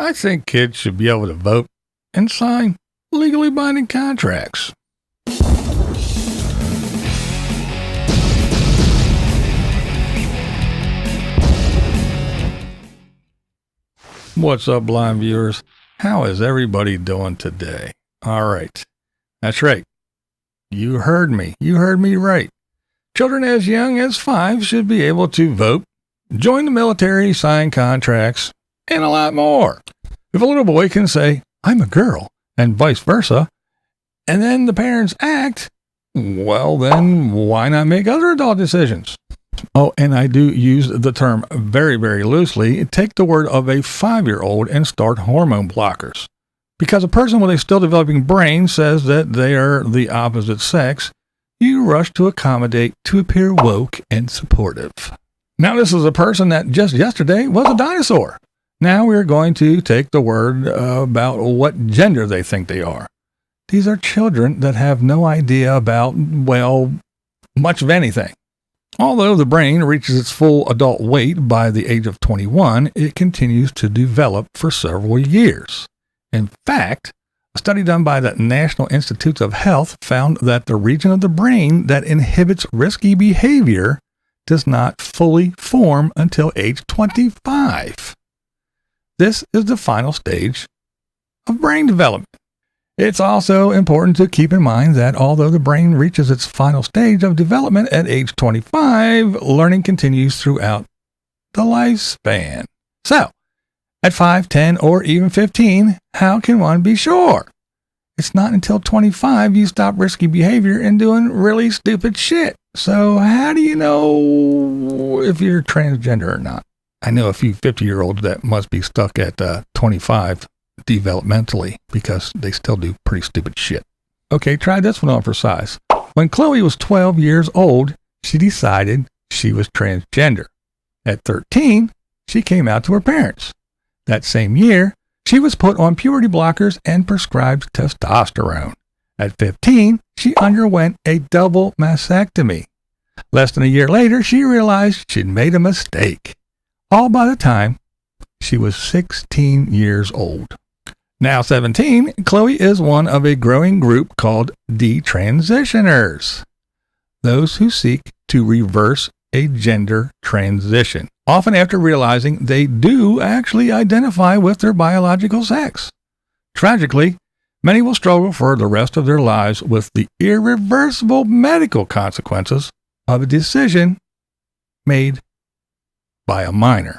I think kids should be able to vote and sign legally binding contracts. What's up, blind viewers? How is everybody doing today? All right. That's right. You heard me. You heard me right. Children as young as 5 should be able to vote, join the military, sign contracts, and a lot more. If a little boy can say, I'm a girl, and vice versa, and then the parents act, well, then why not make other adult decisions? Oh, and I do use the term very, very loosely. Take the word of a 5-year-old and start hormone blockers. Because a person with a still developing brain says that they are the opposite sex, you rush to accommodate to appear woke and supportive. Now, this is a person that just yesterday was a dinosaur. Now we're going to take the word about what gender they think they are. These are children that have no idea about, well, much of anything. Although the brain reaches its full adult weight by the age of 21, it continues to develop for several years. In fact, a study done by the National Institutes of Health found that the region of the brain that inhibits risky behavior does not fully form until age 25. This is the final stage of brain development. It's also important to keep in mind that although the brain reaches its final stage of development at age 25, learning continues throughout the lifespan. So, at 5, 10, or even 15, how can one be sure? It's not until 25 you stop risky behavior and doing really stupid shit. So how do you know if you're transgender or not? I know a few 50-year-olds that must be stuck at 25 developmentally because they still do pretty stupid shit. Okay, try this one on for size. When Chloe was 12 years old, she decided she was transgender. At 13, she came out to her parents. That same year, she was put on puberty blockers and prescribed testosterone. At 15, she underwent a double mastectomy. Less than a year later, she realized she'd made a mistake. All by the time she was 16 years old. Now 17, Chloe is one of a growing group called detransitioners. Those who seek to reverse a gender transition, often after realizing they do actually identify with their biological sex. Tragically, many will struggle for the rest of their lives with the irreversible medical consequences of a decision made by a minor.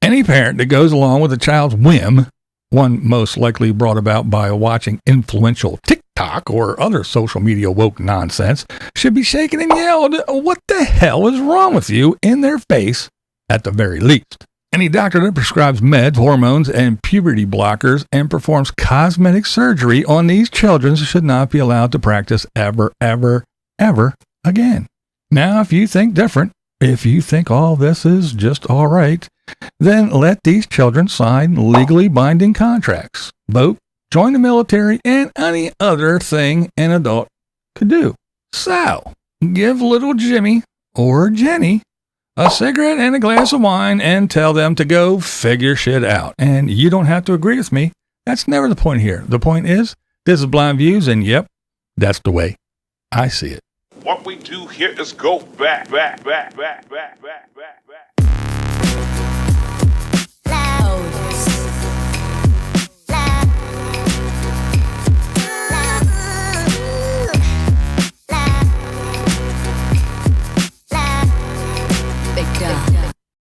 Any parent that goes along with a child's whim, one most likely brought about by watching influential TikTok or other social media woke nonsense, should be shaken and yelled, "What the hell is wrong with you?" in their face at the very least. Any doctor that prescribes meds, hormones, and puberty blockers and performs cosmetic surgery on these children should not be allowed to practice ever, ever, ever again. Now, if you think different, if you think all this is just all right, then let these children sign legally binding contracts, vote, join the military, and any other thing an adult could do. So, give little Jimmy or Jenny a cigarette and a glass of wine and tell them to go figure shit out. And you don't have to agree with me. That's never the point here. The point is, this is Blind Views, and yep, that's the way I see it. What we do here is go back.